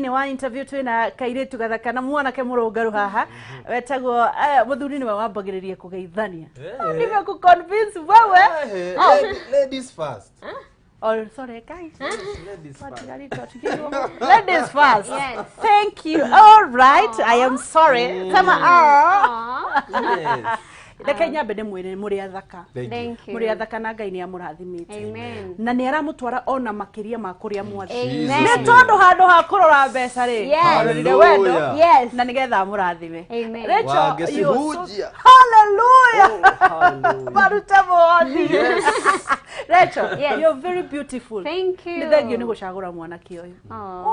Ni wa interview twina kairetu gathaka na mwanake murungaru haha wetagwo muthuri ni wambagiririe kugeithania niwe ku convince wewe ladies first. Oh, sorry guys. Ladies first. Ladies first. Yes. Thank you. All right. I am sorry. Sama Yes. Kenya bede mwene muri athaka. Thank you. Muri athaka na Ngai ni amurathimite. Amen. Na ni aramutwara ona makiria ma kuria mwathi. Amen. Ni tondu handu ha kurora mbeca ri. Yes. Wendo. Yes. Na nigetha amurathime. Amen. Rachel, hallelujah. Baruta mwathi. Rachel, you're very beautiful. Thank you. Nithengio ni gucagura mwanake uyu.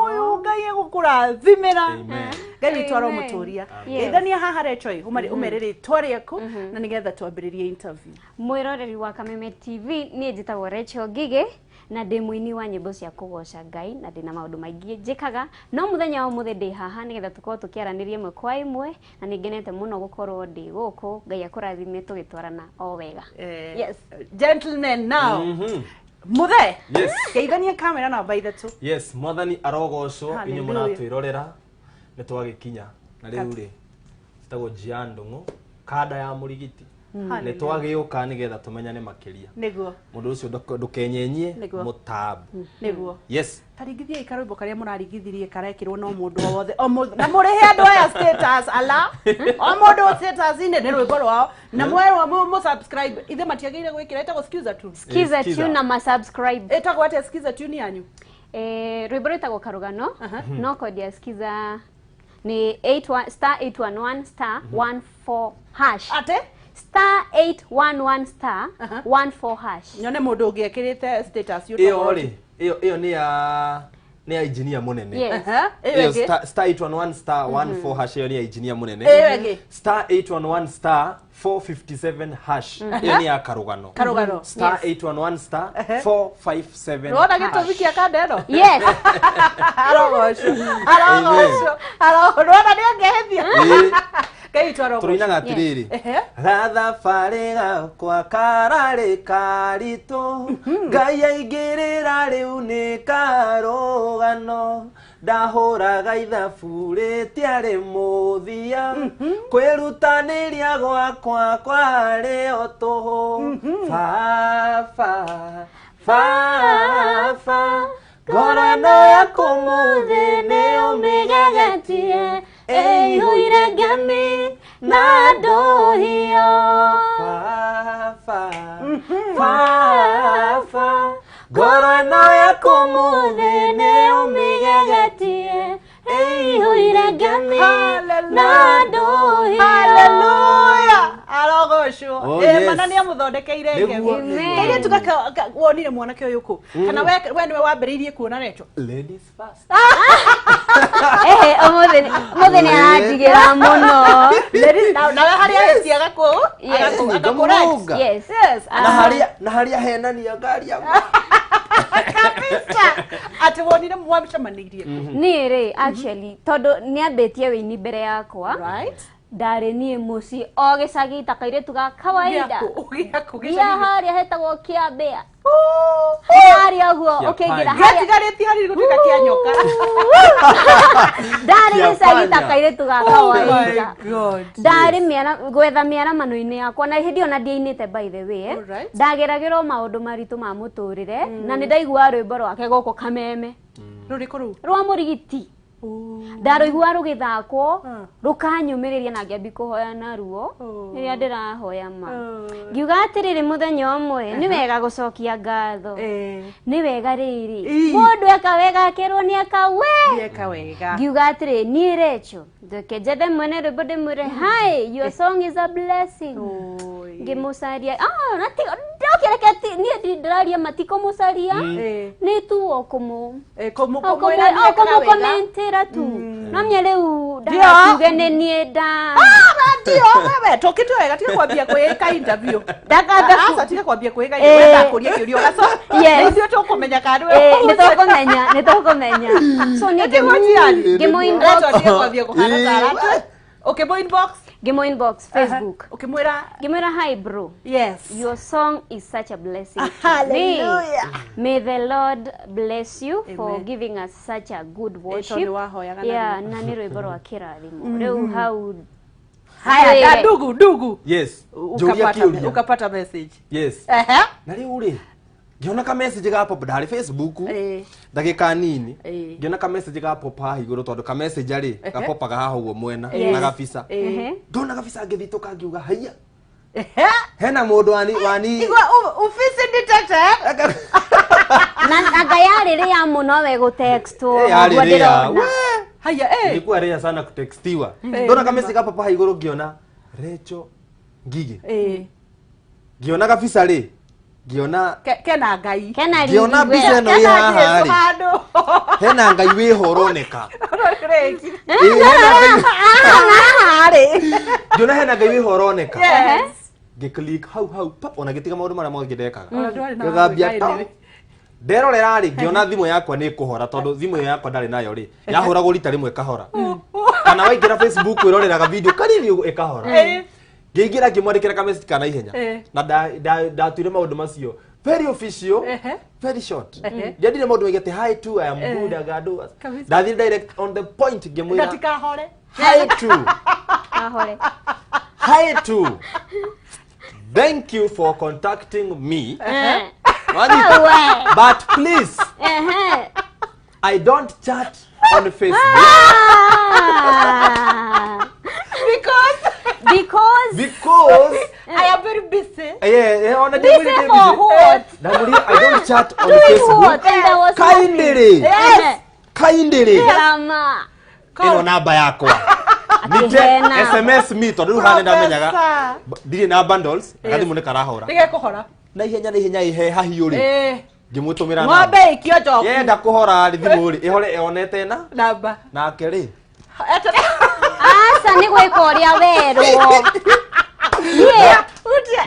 Uyu Ngai egukurathimira. Amen. Ngai twara muturia. Ithania haha Rachel, umerere twariaku na nigetha twambiririe interview. Mwiroreri wa Kameme TV ni njitagwo Rachel Ngigi na ndi muini wa nyimbo cia kugoca Ngai na ndina maundu maingi njikaga no muthenya wa muthe ndi haha nigetha tukorwo tukiaraniria imwe kwa imwe na ningenete muno gukorwo ndi guku Ngai akurathime tugitwarana o wega. Yes. Gentlemen now. Muthe. Yes. Geithania camera na by the two. Yes, mwathani arogocwo inyu muratwirorera ni twagikinya na riu ri tagwo JIAN ndungu kada ya murigiti ne twagiuka nigetha tumenyane makiria niguo mundu ucio ndukenyenyie mutabu niguo yes taringithia ikarwimbo karia murarigithirie karekirwo no mundu wothe na murihe andu aya status ala o mundu status ine ni rwimbo rwao na mwerwa mu subscribe ithe matiagire gwikira etagwo skiza tu na ma subscribe etagwo ate skiza tu ni yanyu rwimbo rwitagwo karugano no code ya skiza ni *811*14# ate *811*14# nyone mundu ungekirite status iyo ni ya engineer munene yes iyo *811*14# iyo ni ya engineer munene *811*457# iyo ni ya karugano *811*457 Rona gitubikia kadero yes arogosho rona ni ngehethia turuinaga atiriri ratha farega kwa karare karito Ngai aingirira riu ni karugano ndahuraga ithabu ritiari muthia kwirutaniria gwakwa kwari o tuhu fa ngorano yaku muthi ni umigagatie huire ngami na nduhio fa ngorano yaku muthi ni umigagatie huire ngami na nduhio hallelujah arogosho manani amuthondekeire ngemi tuka wonire mwanake uyu ku kana we niwe wambiriirie kuona Rachel ladies first muthi ni arandigira muno ladies na haria heciaga ku agakora yes na haria henania ngari ya kabisa ati wonire mwamcamanirie ni ri actually todo ni ambetie wini mbere yakwa right ndari nie muci o gicagi takairetu ga kawaida ya haria hetagwo Kiambea haria guo ukiingira gatigareti hari gutuka kia nyoka ndari gicagi takairetu ga kawaida ndari gwetha miaramano-ini yakwa na hindi ona ndiainite by the way ndageragirwo maundu maritu ma muturire na ni ndaigua rwimbo rwake goko Kameme ruriko ru rwa murigiti ndaroigua rugithakwo rukanyumiriria na ngiambi kuhoya na ruo riria ndirahoya ma ngiuga atiriri muthenya umwe ni wega gucokia ngatho ni wega riri mundu eka wega akirwo ni eka wega ngiuga atiri ni Rachel ndokenjethe mwene rwimbo ndimwire hi your song is a blessing ngimucaria ndokireke ni ndiraria matiko mucaria ni tu okumu komentera tu namye riu ndatuge ni nie nda ndio wewe tokitwe wega tika kwambia kwika interview ndakanda tika kwambia kwika wenda kuria kiurio gaco ndio tukumenya kandu ni tukumenya so ni ngimu inbox tika kwambia kuhana saratu okay boy inbox Gimo inbox Facebook. Ukimwira Gimwira hi bro. yes. Your song is such a blessing to Hallelujah. me. May the Lord bless you for Amen. giving us such a good worship. Etoni wahoyaga na Yeah, na nĩ rwĩmbo rwa kĩrathimo. Rĩu hau haya da dugu. Yes. Joria kiuria. Ukapata message. Yes. Na rĩu rĩ ngiona ka message ga pop ndari Facebook ndagika nini ngiona ka message ga pop ha iguru tondu ka message ari ga pop ga haha uguo mwena na gabisa ndona gabisa ngithituka ngiuga haiya hena mundu wani igwa office detected na ngayari ria muno we go text haya nilikuwa ria sana kutextiwa ndona ka message ga pop ha iguru ngiona Rachel Ngigi ngiona gabisa ri ngiona kena ngai ngiona mbica ĩno ĩ haha rĩ hena ngai wĩhoroneka ngiona hena ngai wĩhoroneka ngĩclick hau ona gĩtiga maũndũ marĩa mothe ndekaga ngĩgambia nderorera rĩ ngiona thimũ yakwa nĩ ĩkũhora tondũ thimũ yakwa ndarĩ nayo rĩ yahũragwo rita rĩmwe ĩkahora kana waingĩra Facebook wĩroreraga video kanini ĩkahora ngĩingĩra ngĩmwandĩkĩra ka message kana ihenya na ndatuire maũndũ macio very official very short ndĩndire maũndũ maingĩ ati hi to I am good agado ndathire direct on the point ngĩmwĩra ndatikahore hi to thank you for contacting me but please I don't chat on Facebook because I am very busy. On a busy for what? I don't chat on Facebook. Kindly. Ino namba yakwa. Nite SMS me tondu hane ndamenyaga. Ndiri na bundles, agathi mune karahora. Tige kuhora. Na ihenya ihe hahiuri. Ngimũtũmĩra ng'ombe ikio njoku yenda kũhora thimũ rĩ ihore ĩonete na namba nake rĩ asa nĩ gwĩka ũrĩa werwo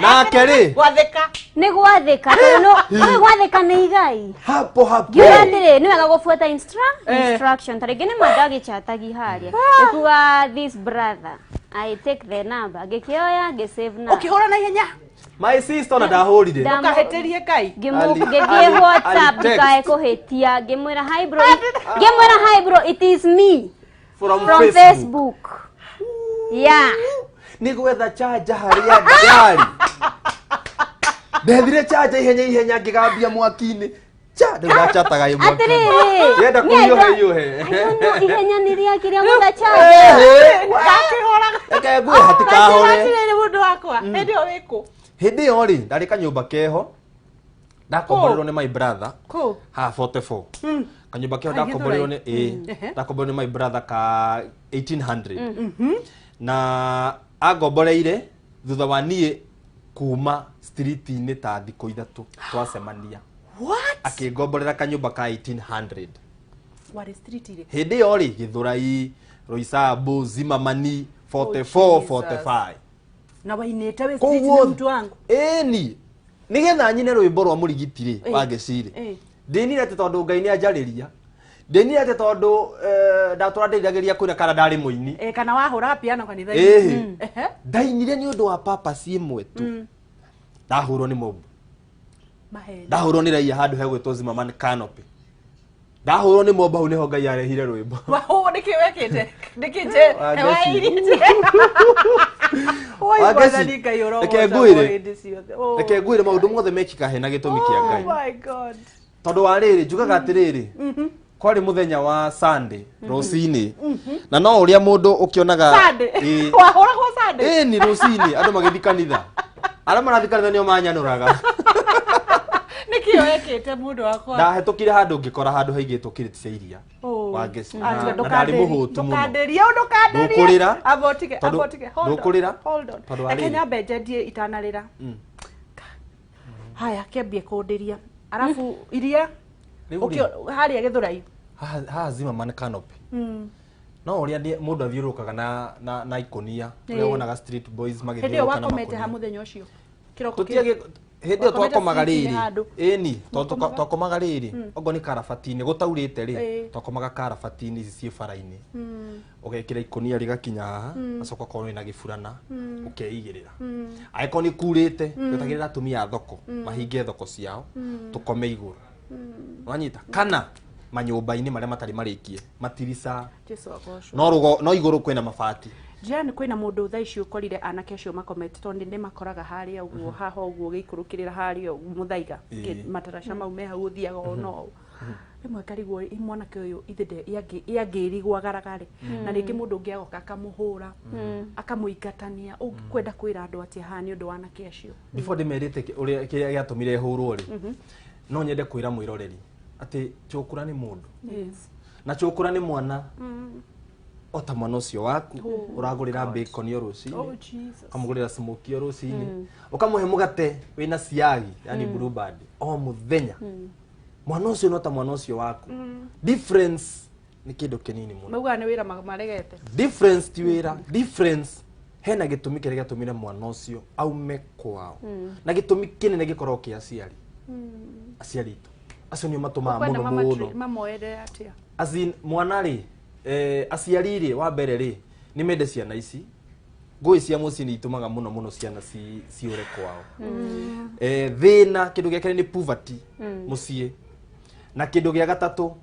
nake rĩ gwathĩka nĩ gwathĩka tondũ gwathĩka nĩ igai hapo ngiuga atĩrĩ nĩ wega gũbuata instruction tarĩ ngĩ nĩ mandagĩchatagi harĩa ĩkuga this brother I take the number ngĩkĩoya ngĩsave number ũkĩhũra na ihenya my sister na ndahũrire ũkaheterie kai ngĩthiĩ WhatsApp ndikae kũhĩtia ngĩmwĩra hi bro it is me from Facebook yeah nĩ gwetha charger harĩa ndari ndethire charger ihenya ngĩgambia mwaki-inĩ ndachataga ĩ mwaki yenda kũhiũhe ihenya nĩ rĩa kĩrĩa gwetha charger reke ngũe hatikahore nĩ mũndũ wakwa hĩndĩ ĩyo wĩkũ hĩndĩ ĩyo rĩ ndarĩ kanyũmba keho ndakomborerwo nĩ my brother ha 44 kanyũmba keho ndakomborerwo nĩ ndakomborerwo nĩ my brother ka 1800 na agomboreire thutha wa niĩ kuma street-inĩ ta thikũ ithatũ twacemania akĩngomborera kanyũmba ka 1800 warĩ street-inĩ hĩndĩ ĩyo rĩ Gĩthũrai Roysambu Zimmerman 44 na wainĩte wĩ street-inĩ mtu wangu ĩni nĩgetha nyine rwĩmbo rwa mũrigiti rĩ wa Gĩciri ndĩnire atĩ tondũ Ngai nĩ anjarĩria ndĩnire atĩ tondũ ndatũra ndĩriragĩria kwĩna kana ndarĩ mũini kana wahũra piano kanitha-inĩ ndainire nĩ ũndũ wa purpose ĩmwe tu ndahũrwo nĩ mũmbu ndahũrwo nĩ raia handũ hegwĩtwo Zimmerman canopy ndahũrwo nĩ mũmbu hau nĩho Ngai arehire rwĩmbo wahũ nĩkĩ wekĩte nĩkĩnje reke ngwĩre maũndũ mothe mekĩka hena gĩtũmi kĩa Ngai tondũ wa rĩrĩ njugaga atĩrĩrĩ kwarĩ mũthenya wa Sunday rũcinĩ na no ũrĩa mũndũ ũkĩonaga wahũragwo Sunday ni rũcinĩ andũ magĩthi kanitha arĩa marathiĩ kanitha nĩo manyanũraga nĩkĩo wekĩte mũndũ wakwa ndahetũkire handũ ngĩkora handũ haigĩtwo kirĩti cia iria wa Gĩciri na ndarĩ mũhũtu mũno ndũkũrĩra ndũkũrĩra tondũ reke nyambe njendia itanarĩra haya kĩambie kũndĩria arabu iria harĩa Gĩthũrai haha Zimmerman canopy no ũrĩa mũndũ athiũrũrũkaga na ikonia ũrĩa wonaga street boys magĩthiũrũrũka na wakomete ha mũthenya ũcio Hindi yo twakomaga riri eni twakomaga riri ogo ni karabatini gutaurite ri twakomaga karabatini ici cie bara-ini ugekira ikonia rigakinya haha acoka korwo ina giburana ukeigirira aiko ni kurite tutagirira atumia thoko mahinge thoko ciao tukome iguru wanyita kana manyumba-ini maria matari marikie matirica no iguru kwina mabati JIAN kwina mundu thaa ici ukorire anake acio makomete tondu ndi makoraga haria uguo haha uguo gikurukirira haria muthaiga mataraca mau me hau uthiaga ono rimwe karigwo mwanake uyu ithinde yangirigwa garagari na ringi mundu ungi agoka akamuhura akamuingatania ukwenda kwira andu ati ha ni undu wa anake acio before ndimerite uria kiria giatumire hurwo ri no nyende kwira mwiroreri ati chukura ni mundu na chukura ni mwana ota mwana ucio waku uragurira bacon yo rucini ukamugurira smoke yo rucini ukamuhe mugate wina siagi yani bluebird o muthenya mwana ucio no ta mwana ucio waku difference ni kindu kinini muno mauga ni wira maregete difference ti wira difference hena gitumi kire gatumire mwana ucio aume kwao na gitumi kinene gikorwo ki aciari aciari tu acio ni matuma muno mamoere atia azin mwana ri aciari ri wa mbere ri ni mende ciana ici ngui cia muci ni itumaga muno ciana ciure kwao thina kindu giakere ni poverty mucie na kindu gia gatatu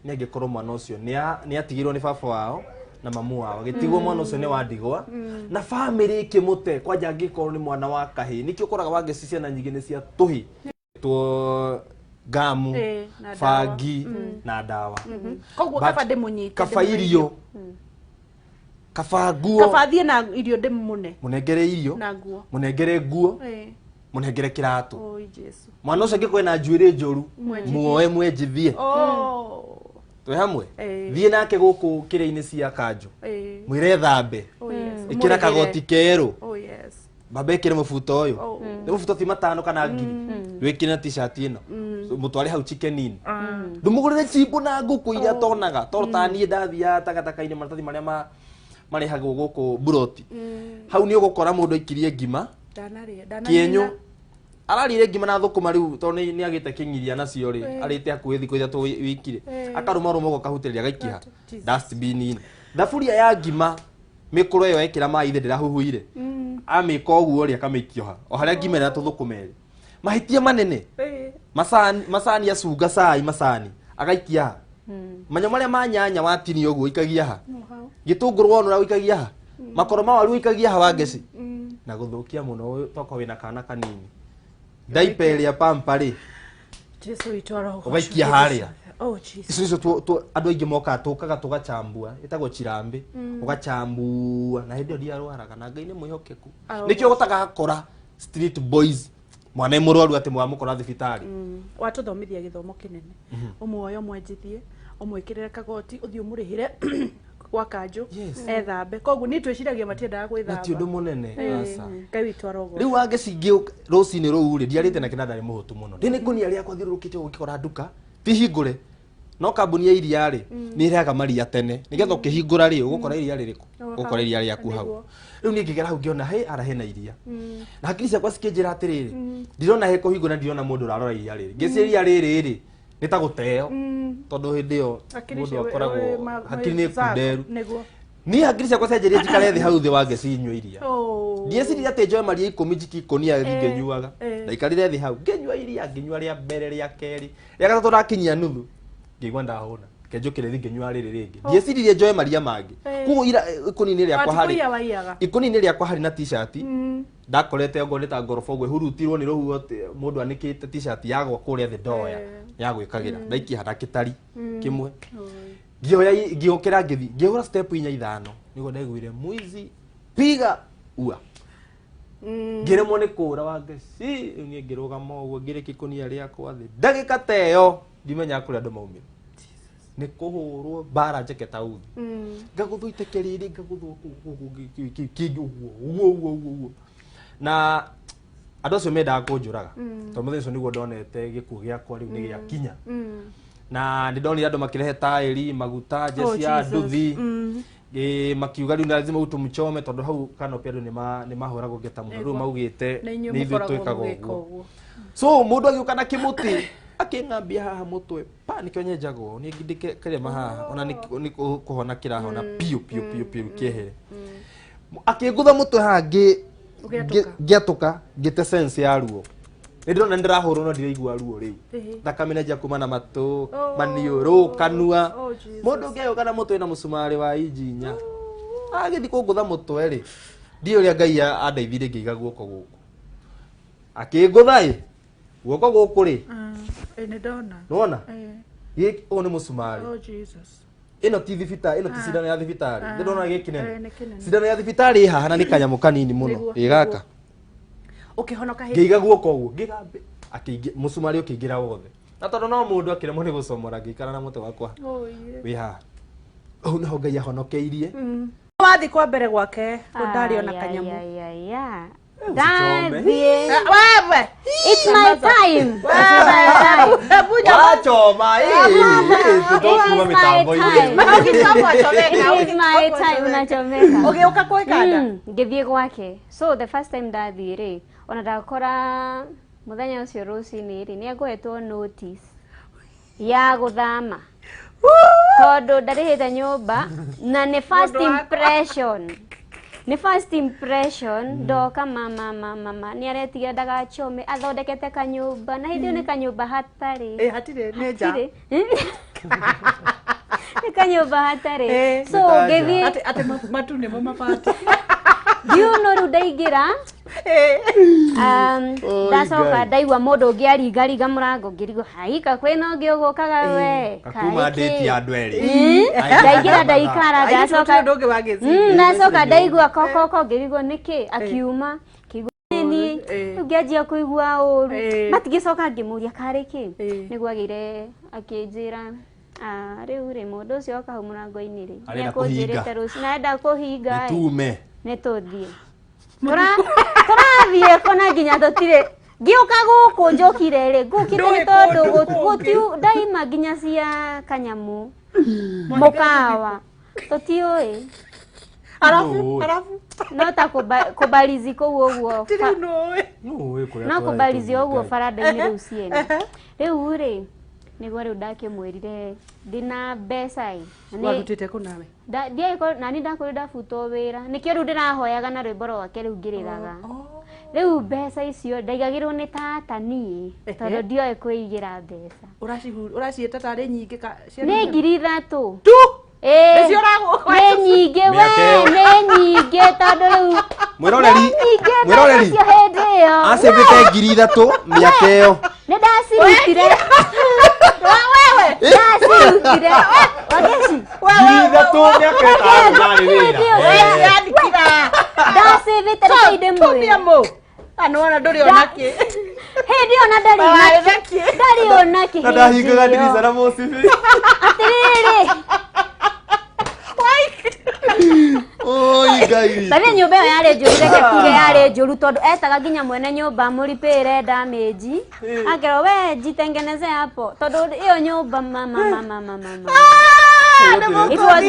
ni angikorwo mwana ucio ni atigirwo ni baba wao na mamu wao gitigwo mwana ucio ni wandigwa na family ikimute kwanja angikorwo ni mwana wa kahi nikio ukoraga wangici ciana nyingi ni cia tuhi to gamu fagi na dawa koguo kaba ndimunyite kaba irio kaba nguo kaba thie na irio ndimune munengere irio na nguo munengere nguo munengere kiratu oh Jesu mwana ucio ngikwena njuire njoru muoe mwenjithie twe hamwe thie nake guku kire-ini cia kanjo mwire thambe ikira kagoti keru baba ikire mufuto uyu ni mufuto ti matano kana ngiri wikire na t-shirt ino mutware hau chickenini ndumugurire chipo na nguku iria tonaga tortani ndathia tagataka-ini maratathi maria marehagwo guku buroti hau ni ugukora mundu ikirie ngima kienyu ararire ngima na thukuma riu to ni agite kingiria nacio ri arite akuhi thiko ithatu wikire akaruma rumo kahutiriria gaikiha dustbin ini thaburia ya ngima mikuro yo ekira mai thindira huhuire amika oguo ri akamikioha o haria ngima na tuthukumeri mahitia manene masani acunga cai masani agaikia manyo maria manyanya watini oguo ikagia ha gitunguru wonu ra ikagia ha makoro ma waru ikagia ha wangeci na guthukia muno toko wina kana kanini diaper ya pampa ri Jesu itwaro ugaikia haria oh Jesus icio tu andu aingi moka tukaga tugachambua itagwo chirambi ugachambua na hindi ndia rwaraga na Ngai ni mwihokeku nikio gutaga akora street boys mwana murwaru ati mwamukora thibitari watuthomithia githomo kinene umwoyo mwenjithie umwikirire kagoti uthio murihire kwa kanjo ethambe koguo ni twiciragia matiendaga gwithamba ti undu munene asa Ngai witwa rogo riu wangecingi rucini ruu ri ndiarite na kinanda ri muhutu muno ndini kunia ria kwathirurukite gukikora nduka ti hingure no kambuni ya iria ri ni iraga maria tene nigetha ukihingura ri ugukora iria ririku ugukora iria riaku hau riu ni ngigera hau ngiona he ara hena iria na hakiri ciakwa cikinjira atiriri ndirona he kuhingura ndirona mundu urarora iria riri ngiciria riri ri ni ta guteo tondu hindi yo mundu akoragwo hakiri ni kunderu ni hakiri ciakwa cenjerie njikare thi hau thi wange cinywa iria ndieciria ati njoe maria 10 njiki ikonia ngenyuaga ndaikarire thi hau ngenyua iria ngenyua ria mbere ria keri ria gatatu rakinyia nuthu ngigwa ndahuna kenjukire thi ngenyua riri ringi ndiecirie njoe maria mangi kuo ikonini ria kwa hari na t-shirt ndakorete ngo nita ngorofa gwe hurutirwo ni ruhuo mundu anikite t-shirt yagwa kuria thi ndoya ya gwikagira ndaikia ndakitari kimwe giokera ngithi ngihura step inya ithano nigo ndaiguire mwizi piga ua ngiremwo ni kura wange ni ngirugama uguo ngire kikonia riakwa thi ndagika teyo ndimenya kuria andu maumira ni kuhurwo bara njeketa uthi ngaguthwo itekeriri ngaguthwo uguo na andu acio mendaga kunjuraga to muthenya ucio niguo ndonete gikuo giakwa riu ni giakinya na ndidonire andu makirehe tairi maguta jesi ya nduthi makiuga riu lazima utumchome tondu hau kanopi andu ni mahoragwo ngeta muno riu maugite ni ithu twikaga uguo so mundu agiuka na kimuti aking'ambia haha mutwe pa nikio nyenjagwo ni ngindike kirema haha ona ni kuhona kirahona piu kiehere akingutha mutwe haha ngiatuka ngite sense ya ruo ndona ndirahurwo no ndiraigua ruo riu thakame na jakuma na matu maniuru kanua mundu ngiuka na mutwe na musumari wa injinya agithi kungutha mutwe ri ndio ria Ngai andaithire ngiiga guoko guku akingutha guoko guku ri ni ndona nona o ni musumari Jesus ino ti thibitari ino ti cindano ya thibitari ndona gikinene cindano ya thibitari haha na ni kanyamu kanini muno igaka ukihonoka hindi ngiiga guoko guo ngigambe akingi musumari ukingira wothe na tondu no mundu akiremwo ni gucomora ngikara na muti wakwa wi haha au naho Ngai ahonokeirie wathi kwa mbere gwake ndari ona kanyamu Daddy, wewe it's my time. Wachoma tutokuma mitambo It's my time unachomeka. Okay, ukakoi kada. Ngithie gwake. So the first time ndathire ona ndakora muthenya ucio rucini ri ni agoetwo notice ya guthama. Tondu ndarihite nyumba na ni first impression. Ni first impression ndoka mama ni aretiga ndagachome athondekete kanyumba na hindi ni kanyumba hatari hatire neja ni kanyumba hatari so ngithi ate matu ni mabati diuno ru ndaigira ndacoka ndaigua mundu ungi aringariga murango ngirigo haika kwina ungi ugukaga we akuma date ya andu eri ndaigira ndaikara ndacoka ndaigua kokoko ngirigo niki akiuma kiguni ngianjia kuigua uru matigicoka ngimuria kariki niguo agire akinjira riu ri mundu ucio oka murango-ini ri niakunjirite ruci na enda kuhinga tume nituthie turathie kona nginya tutire ngiuka guku njokire ri ngukire tondu gutiu ndaima nginya cia kanyamu mukawa tutiui arafu no ta kubalizi kou uguo no kubalizi uguo farada-ini riu ciene riu ri niguo riu ndakimwirire ndina mbeca warutite ku nawe ndiaiko nani ndakuri ndabutwo wira nikio riu ndirahoyaga na rwimbo rwake riu ngiriraga riu mbeca icio ndaigagirwo ni tata nie tondu ndioe kuigira mbeca uraciita tari nyingi ni 3,000 tu Nĩcio ũragwo ni nyingi we ni nyingi tondu riu mwiroreri cio hindi iyo acivite 3,000 miaka iyo ni ndacirutire wewe ndacirutire wageci 3,000 miaka itano wewe yandikira ndacivite rĩcainde mwĩ mu anona nduri onaki hindi ona ndari onaki na ndahingaga ndirica na mucibi atiriri oi Ngai tani nyumba iyo yari njuru reke tuge yari njuru tondu etaga nginya mwene nyumba muripire damage akero we jitengeneze hapo tondu iyo nyumba mama it was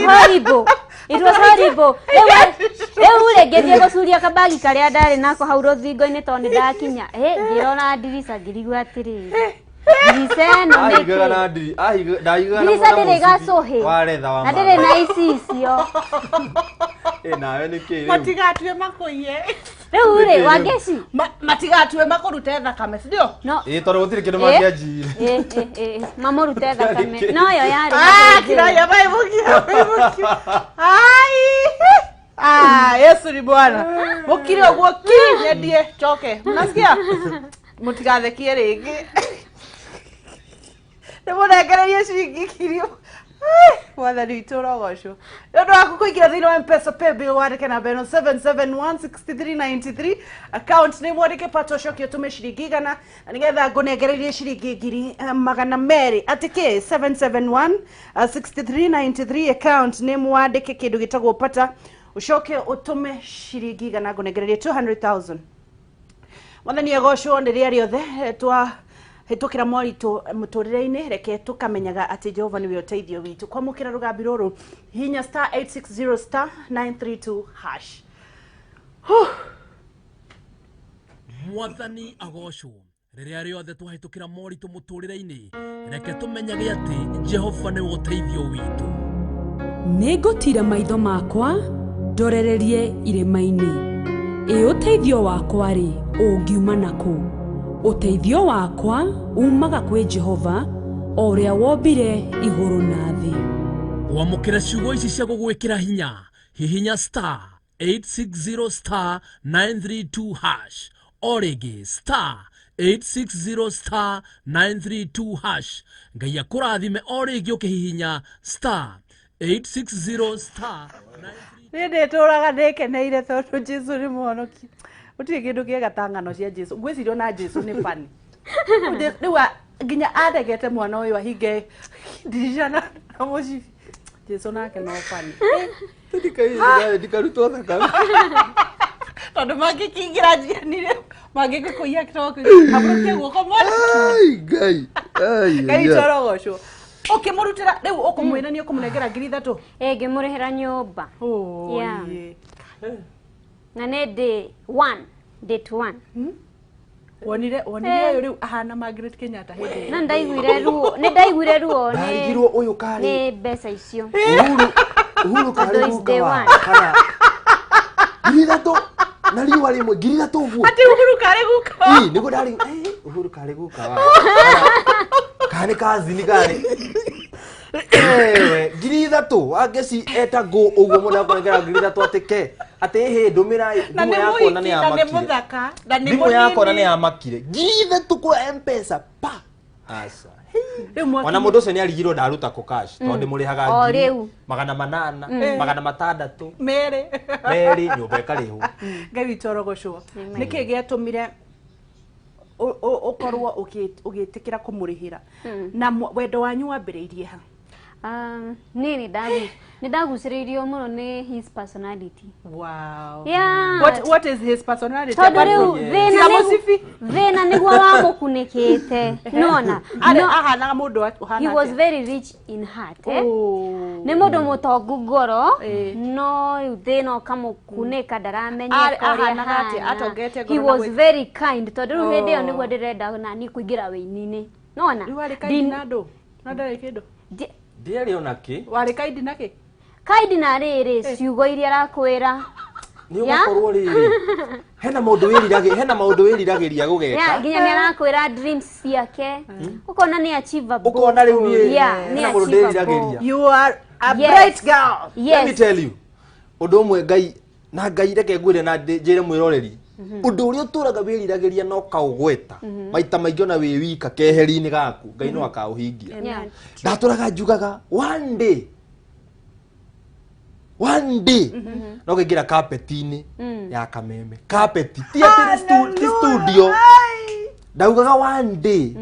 horrible ewe ngethie gucuria kabagi karia ndari nako hau ruthingo-ini tondu ndakinya ngirona ndirica ngirigua atiriri ndirica ndiri gacuhi na ndiri na icicio nawe niki matigatue makuiye riu ri wangeci matigatue makurute thakame ndio no tondu gutiri kindu mangianjire mamurute thakame no yo yari kiraya baibukia Yesu ni Bwana mukire uguo kinyendie choke mnasikia mutigathekie ringi nimurengererie ciringi kirio wathani witũ ũrogocwo nĩ ũndũ waku kũingĩra thĩinĩ wa M-Pesa paybill wandĩke namba ĩno 7716393 account nĩ mwandĩke pata ũcokie ũtũme ciringi igana na nĩgetha ngũnengererie ciringi 200 atĩ kĩ 7716393 account nĩ mwandĩke kĩndũ gĩtagwo pata ũcokie ũtũme ciringi igana ngũnengererie 200,000 mwathani agocwo nĩ rĩrĩa rĩothe twa hitukira moritu muturire-ini reke tukamenyaga ati Jehova niwe uteithio witu kwamukira rugambi ruru hinya star 860 star 932 hash. Mwathani agocwo riria riothe twahitukira moritu muturire-ini reke tumenyage ati Jehova niwe uteithio witu. Ningutira maitho makwa ndorererie irima-ini uteithio wakwa ri ungiuma naku. Uteithio wakwa umaga kwi Jehova uria wombire iguru na thi. Wamukira ciugo ici cia gugwikira hinya hihinya star 860 star 932 hash origi star 860 star 932 hash. Ngai akurathime origi ukihihinya star 860 star 932. Ninde turaga ndikeneire tondu Jesu ni muhonoki. Uti kindu kiega tangano cia Jesu. Ngwicirio na Jesu ni pani. Riu nginya aregete mwana uyu ahinge dirishana na muci. Jesu nake no pani. Ndikarutwo thakame. Tondu magikingira njianire magikuia kitoku aburuke guoko mwana. Ngai torogoco. Ukimurutira riu ukumwira ni ukumunengera 3,000. Ngimurihira nyumba. Yeah. Na ne day 1 date 1. Wonire uyu riu ahana Margaret Kenyatta hindi. Na ndaiguire ruo Ndarigirwo uyu kari. Ni mbeca icio. Uhuru kari day guka 1. kana. 3,000 na riwa rimwe 3,000 uguo. Ati Uhuru kari guka. Niguo ndari Uhuru kari guka wa. Kani kazi ni gani? Ewe 3,000 ageci eta go uguo mundu akonegera 3,000 atike ati he ndumira thimu yakwa na ni amakire thimu yakwa na ni amakire 3,000 kwa M-Pesa pa asa ona mundu ucio ni arigirwo ndaruta ko cash tondu murihaga 800 meri nyumba ikarihu. Ngai witorogocwo niki giatumire ukorwo ugitikira kumurihira na wendo wanyu wambiriirie ha? Nini nidaguciririo muno ni his personality. Wow. Yeah. What is his personality? Thina niguo wamukunikite nona ahana mundu ahana. He was very rich in heart. Ni mundu mutongu ngoro no thina ukamukunika ndaramenya atongete ngoro. He was very kind tondu hindi yo niguo ndirenda nani kuingira wini-ini nona dinado nada kido Ndiari onaki wari kaidi nake kaidi na riri ciugo iria arakwira ni ugakorwo riri hena maundu wiriragiria gugeka nginya ni arakwira dreams ciake ukona ni achievable ukona riu ni ni achievable. You are a bright girl. Let me tell you undu umwe ngai reke ngwire na njire mwiroreri undu uria uturaga wiriragiria no kaugweta maita maingĩ ona wi wika keheri-ini gaku ngai no akauhingia. Ndaturaga njugaga one day no ngira carpet-ini ya kameme carpet ti studio ndaugaga one day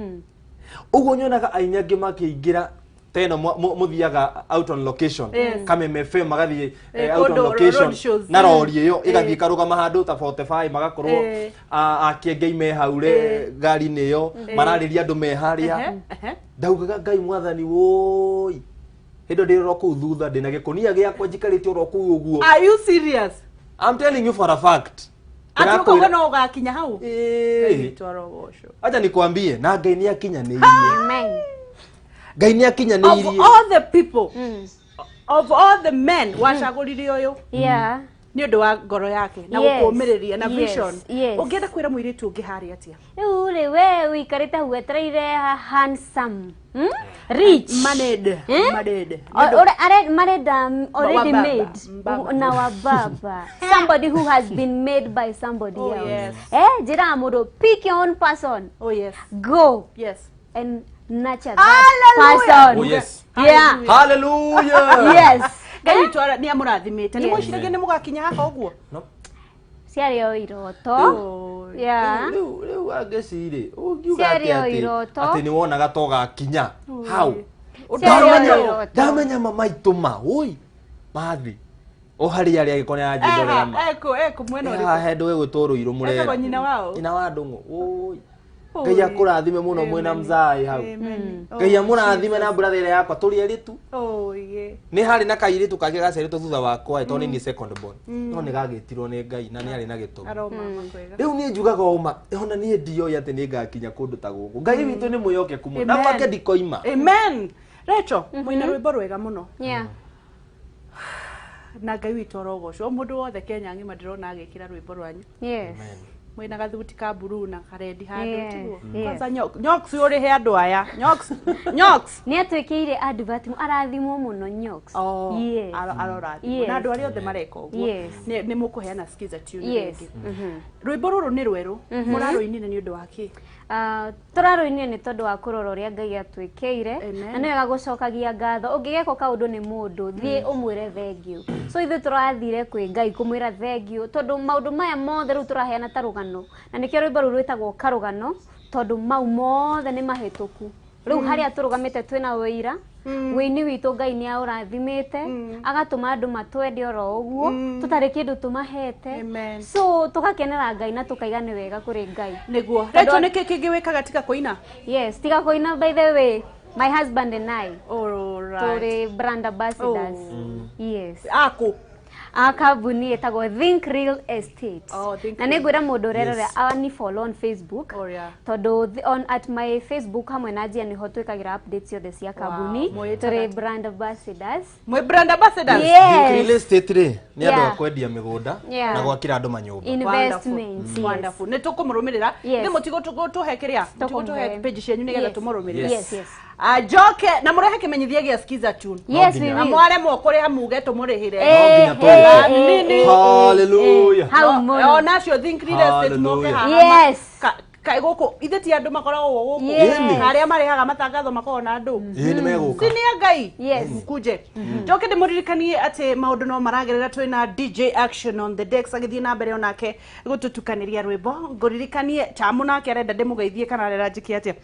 uguo nyonaga aini angĩ makĩingira tena muthiaga out on location kameme FM magathie out on location na rori iyo igathie karugama handu ta 45 magakorwo akiengei me haure gari-ini iyo marariria andu me haria ndaugaga ngai mwathani woi hindo ndirora kuu thutha ndina gikunia giakwa njikarite oro kuu uguo. Are you serious? I'm telling you for a fact. Atuko no ugakinya hau twarogocwo acha nikwambie na ngai ni akinyanĩirie. Amen. Ngai ni akinyanĩirie. Of all the people of all the men wacagũrire uyu ni undu wa ngoro yake na gukumiriria na vision. Ungienda kwira muiritu ungi hari atia uri we wikarite hau etereire handsome rich maned already made na wa baba somebody who has been made by somebody else. Jira mundu pick your own person. Go and nurture that person. Hallelujah. Ngai twara ni amurathimite ni muciragie ni mugakinya haha uguo ciari o iroto riu ageciri ungiuga ati ni wonaga to gakinya hau ndamenya mamaituma oi mathi o hari ari agikone ajindorera eko mweno uri ha hendu we gwitwo ruiru murere nyina wao ina wa ndungu oi Ngai akurathime muno mwina mzai hau. Ngai amurathime na brother ire yakwa turi eritu. Ni hari na kairitu kage gacerito thutha wakwa etoni ni second born. No ni gagitirwo ni Ngai na ni ari na gitumi. Riu ni njugaga uma ona ni ndio yate ni ngakinya kundu ta guku. Ngai witu ni muyoke kumu. Na make ndikoima. Amen. Rachel, mwina rwimbo rwega muno. Yeah. Na Ngai witu orogocwo mundu wothe Kenya ngima ndirona agikira rwimbo rwanyu. Yes. Amen. Mwina gathuti ka buru na karendi handu tiguo. Kwanza nyox uri he andu aya. Nyox. Ni atwikire advert arathimwo muno Nyox. Yes. Arorathimwo. Na andu ari othe mareka uguo. Ni mukuheana skiza tune regi. Rwimbo ruru ni rweru. Muraruinire ni undu waki. Turaruinire ni tondu wa kurora uria Ngai atwikire na ni wega gucokagia ngatho ungigeko kaundu ni mundu thie umwire thengiu so ithu turathire kwi Ngai kumwira thengiu tondu maundu maya mothe ru turaheana ta rugano na nikio rwimbo ru rwitagwo karugano tondu mau mothe ni mahituku riu haria turugamite twina wira wini witu Ngai ni aurathimite agatuma andu matwende oro uguo tutari kindu tumahete so tugakenera Ngai na tukaiga ni wega kuri Ngai niguo Rachel niki kingi wikaga tika koina yes tika koina by the way my husband and I all right turi brand ambassadors yes ako akabuni etagwo Think Real Estate na nigwira mundu rerore ani follow on Facebook tondu on at my Facebook hamwe na JIAN niho twikagira updates yothe cia kabuni turi brand ambassadors mwe brand ambassadors Think Real Estate ri ni andu akwendia migunda na gwakira andu manyumba investments wonderful ni tukumurumirira ni mutigo tuhekeria tuhe page cianyu nigetha tumurumirira yes Ajoke na murehe kimenyithia gia skiza tune yes we will mware mokore amuge tumurihire hallelujah ona cio Think Real Estate moke haha yes kai goko ithe ti andu makoragwo goko aria marihaga matangatho makona andu ni meguka sini Ngai yes kuje joke ndimuririkanie ati maundu no maragerera twina DJ Action on the decks agithie na mbere onake gututukaniria rwimbo nguririkanie chamu nake arenda ndimugeithie kana arenda njikie atia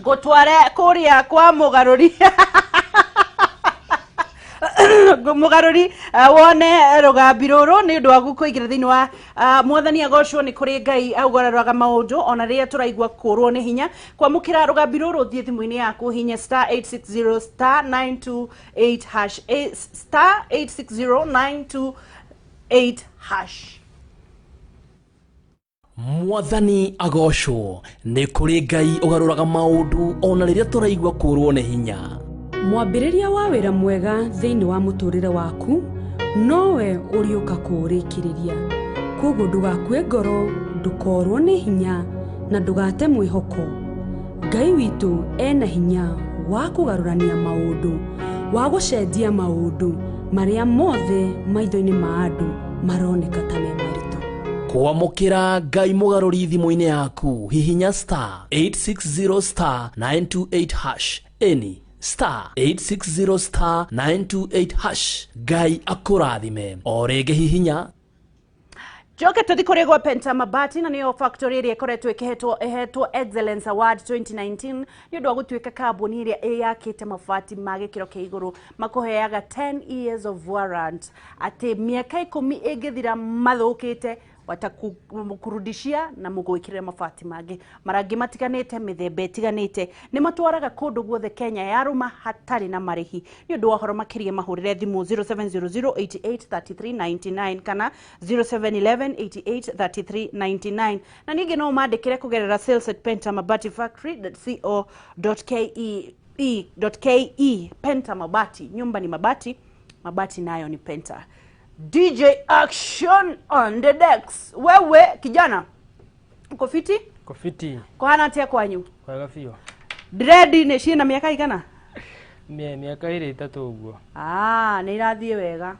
gutware kuria kwa mugaruri mugaruri wone rugambi ruru ni undu wa gukuigira thini wa mwathani agocwo ni kuri Ngai augoraraga maundu ona ria turaigwa kurwo ni hinya kwamukira rugambi ruru thie thimu-ini yaku hinya *860 *928 hash *860 928 hash Mwathani agocwo ni kuri Ngai ugaruraga maundu ona riria turaigwa kurwo ni hinya mwambĩrĩria wa wĩra mwega thĩinĩ wa mũtũrĩre waku nowe ũriũka kũũrĩkĩrĩria koguo ndũgakue ngoro ndũkorwo nĩ hinya na ndũgate mwĩhoko Ngai witũ ena hinya wa kũgarũrania maũndũ wa gũcenjia maũndũ marĩa mothe maitho-inĩ ma andũ maroneka ta me maritũ kwamukira Ngai mugaruri thimu-ini yaku hihinya *860 *928 hash eni *860 *928 hash Ngai akurathime orege hihinya Joke tuthi kuri gwa Penta Mabati na niyo factory iria ikoretwo ihetwo Excellence Award 2019 ni undu wa gutuika kambuni iria yakite mabati ma gikiro kia iguru makuheaga 10 years of warrant ati miaka 10 ingithira mathukite watakurudishia na mugwikirira mabati mangi marangi matiganite mithembe itiganite ni matwaraga kundu guothe Kenya yaruma hatari na marihi ni undu wa horo makiria mahurire thimu 0700883399 kana 0711883399 na ningi no mandikire kugerera sales@pentamabati.factory.co.ke Penta Mabati nyumba ni mabati nayo ni Penta DJ Action on the decks. Wewe kijana uko fiti? Uko fiti. Kwa hana tia kwanyu? Kwa gafio. Dread ne ciina miaka igana? Miaka 3 uguo. Ni irathie wega.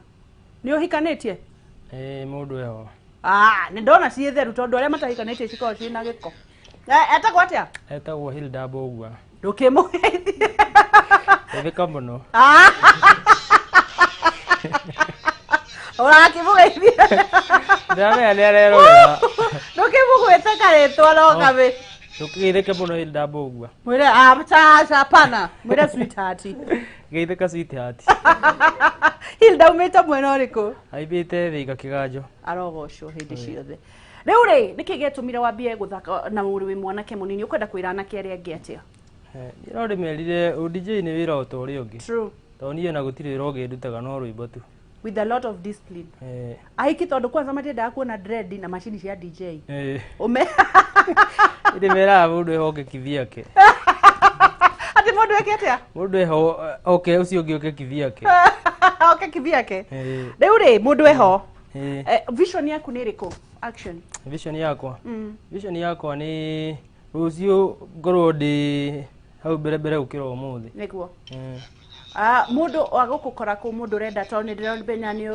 Ni uhikanetie? Mundu eho. Ni ndona cie theru tondu aria matahikanetie cikoo ciina giko. Etagwo atia? Etagwo Hilda Bogwa. Ndukimugeithia. Etheka muno. Ora kimugeithia. Ndame ni arerora. Ndukimugweta karetwa no kabe. Ndukitheke muno Hilda Bogwa. Mwire hapana. Mwire sweetheart. Geitheka sweetheart. Hilda umeta mwena uriku? Aibite thiga kiganjo. Arogocwo hindi ciothe. Riu ri niki getumire wambie guthaka na uri mwanake munini ukwenda kwira anake aria angi atia Ndiro merire DJ ni wira utori ungi True Toniye na gutire roge ndutaga no rwimbo tu with a lot of discipline ahiki tondu kwanza matiendaga kuona dread na machine cia DJ ume ide mera mundu ehoke kithiake ati mundu eketia mundu eho okay ucio ungi uke kithiake okay kithiake riu ri mundu eho vision yaku ni riko action vision yakwa ni rucio ngorwo ndi hau mbere ukira umuthi niguo mundu agukukora ku mundu renda to ni ndirabenya ni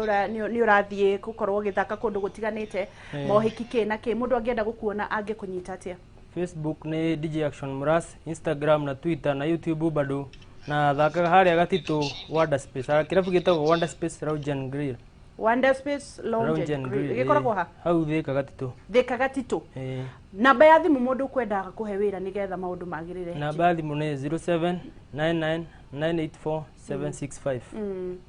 urathie gukorwo githaka kundu gutiganite mohiki kina ki mundu angienda gukuona angikunyita atia Facebook ni DJ Action Muras, Instagram na Twitter na YouTube bado na thaka haria gatito Wonder Space kirabu gitagwo Wonder Space Raujan Grill Wonder Space Lounge and Grill gikoragwo ha hau thika gatito namba ya thimu mundu kwendaga kuhe wira nigetha maundu magirire namba ya thimu ni 0799984765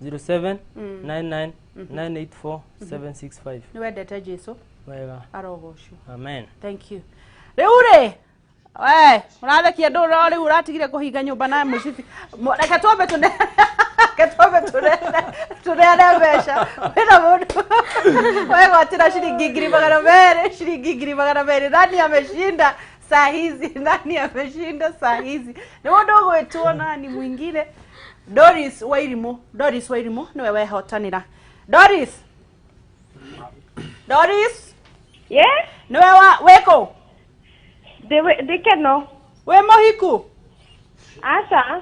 0799984765 ni wendete Jesu wega arogocwo amen thank you riu urathekia ndu riu uratigire kuhinga nyumba na mucibi reke twambe tuneane mbeca wina mundu wegwatira shilingi 200 nani ameshinda saa hizi ni mundu ugwitwo nani mwingine Doris Wairimu niwe wehotanira Doris yes niwe weko Dikeno we mohiku asa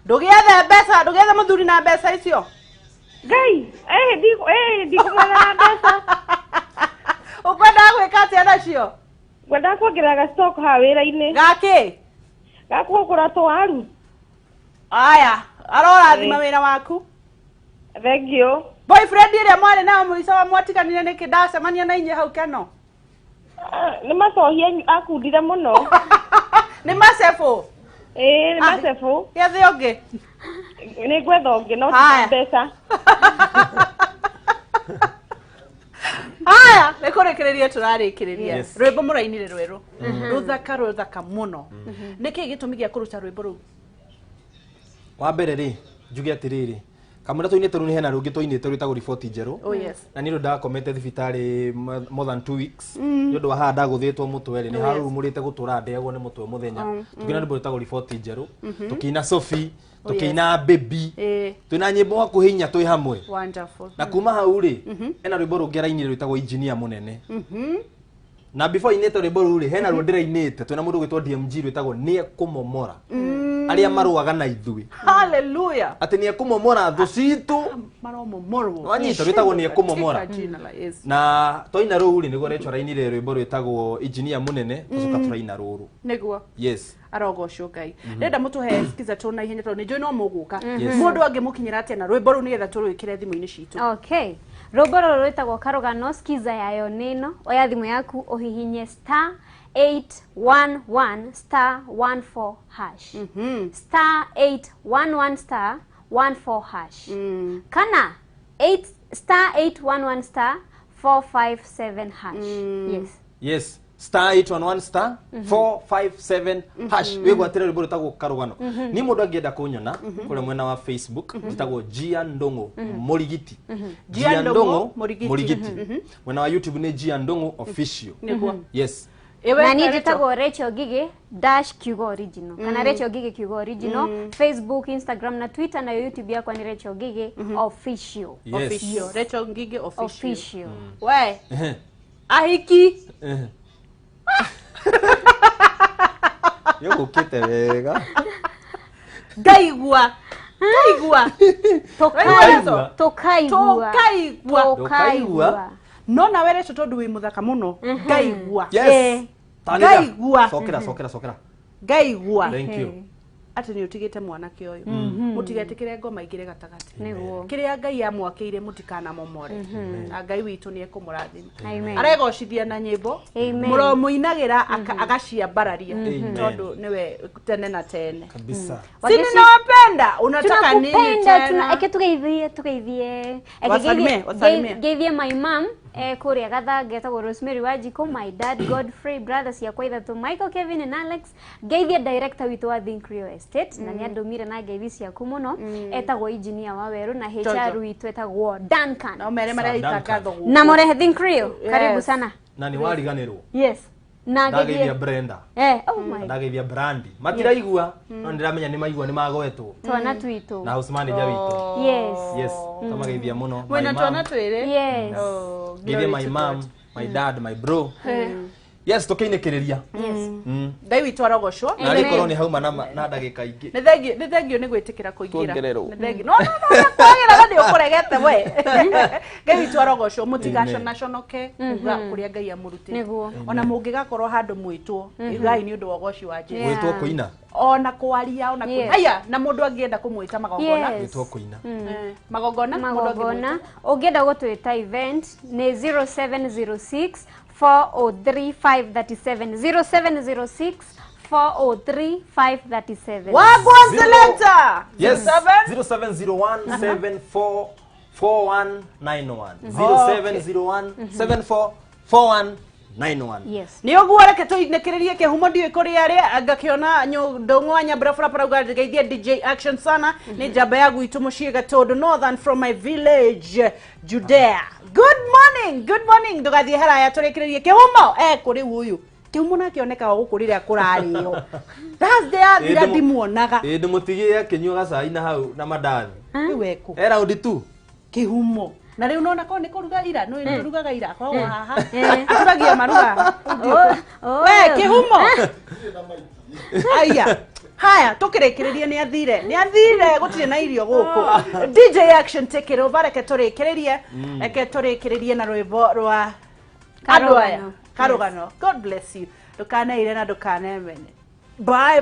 ndugethe muthuri na mbeca icio gai diku mwana mbeca ukwenda gwika atia nacio gwenda kuongerera stock ha wira-ini gaki gakugura twaru aya arorathima wira waku thank you boyfriend iria mwari nao muico wa mwatiganire niki ndacemania na inye hau Keno ni macohia akundire muno ni macefu ni macefu gethe ungi ni gwetha ungi no mbeca aya nikurekereria turarikiriria rwimbo murainire rweru ruthaka muno niki gitumi gia kuruta rwimbo ru wa mbere ri njuge atiriri kamera toinete ru ni hena rungi toinete rwitagwo report njeru na niru ndakomete thibitari more than 2 weeks nyondo wa handa guthitwo mutwe ri ni haru murite gutura ndegwo ni mutwe muthenya tukina ndimbo rwitagwo report njeru tukina Sophie tukina baby twina nyimbo wa kuhinya twi hamwe wonderful na kuma hau ri ena rwimbo rungi rainire rwitagwo engineer munene na before inete rwimbo ru ri hena rwondira inete twina mundu gwitwo DMG rwitagwo nie kumomora aria maruaga na ithui hallelujah ati nie kumomora thu citu maromomorwo wanyita rwitagwo nie kumomora na toina ruri niguo recho rainire rwimbo rwitagwo engineer munene tucoka turaina ruru niguo yes arogocwo Ngai ndenda mutuhe skiza tuna ihenya to ni njoi no muguka mundu angimukinyira atia na rwimbo ru nigetha turwikire thimu-ini citu okay rwimbo ru rwitagwo karugano skiza yayo nino oya thimu yaku uhihinye *811*14# *811*14# kana *811*457#. Yes *811*457# wigwatira rwimbo rutagwo karugano ni mundu angienda kunyona kule mwena wa Facebook nditagwo JIAN Murigiti JIAN Murigiti mwena wa YouTube ni JIAN official yes na ni nditagwo RACHAEL Ngigi _Kiugo original kana RACHAEL Ngigi Kiugo original Facebook Instagram na Twitter na YouTube yakwa ni RACHAEL Ngigi official RACHAEL Ngigi official we ahiki yo ukite wega Ngaigua tokaigua no na were tondu wi muthaka muno ngaigua ngaigua sokera ngaigua thank you ati ni utigite mwanake uyu mutigetikire ngoma igire gatagati niguo kiria Ngai amwakiire mutikana momore na Ngai witu ni ekumurathima aregocithia na nyimbo muromuinagira agaciambararia tondu niwe tene na tene kabisa sini nawapenda unataka nini tena tugeithie wasalimie geithie my mom kuria gathange etagwo Rosemary Wanjiku, my dad Godfrey, brothers yakwa ithatu Michael, Kevin and Alex, ngeithia director witu wa Think Real Estate na ni andumire na ngeithi ciaku muno etagwo engineer wa Weru na HR witu etagwo Duncan na mere mara itangatho na morehe Think Real karibu sana na ni wariganirwo yes na ndageithia Brenda oh my ndageithia Brandi matiraigua no ndiramenya ni maigua ni magwetwo twana twitu na house manager witu yes tamageithia muno mwena twana twire yes geithia my mom my dad my bro yes tukiinekereria Ngai witu arogocwo na rikorwo ni hauma na ndagika ingi ni thengio ni gwitikira kuingira ni thengio no kwagira ndio kuregete we Ngai witu arogocwo mutigaco naconoke kuga kuria Ngai amurutire ona mungigakorwo handu mwitwo Ngai ni undu wa goci wa Jesu mwitwo kuina ona kwaria ona haya na mundu angienda kumwita magongona mwitwo kuina magongona ungienda gutwita event ni 0706 403 537 0706 403 537 Wagwan selector yes 0701 74 4191 0701 74 4191 yes ni oguo reke tuinekererie kihumo ndiwe kuri aria angakiona ndongwa nyambura fara uga geithia DJ Action sana ni jamba ya gwitu mucie Gatondo northern from my village Judea. Good morning ndugathie haraya turekererie kihumo kuri uyu kihumo na kioneka guku riria kurario that's the athira ndimuonaga ndimutigie akinyuga cai na hau na mandathi weku era undi tu kihumo na riu unaona ko ni kuruga ira no ni rugaga ira ko haha turagia maruga we kihumo aya haya tukirekererie ni athire gutire na irio guku DJ Action take it over reke turekererie na rwimbo rwa Karugano. God bless you. Ndukanaire na ndukanemene. Bye.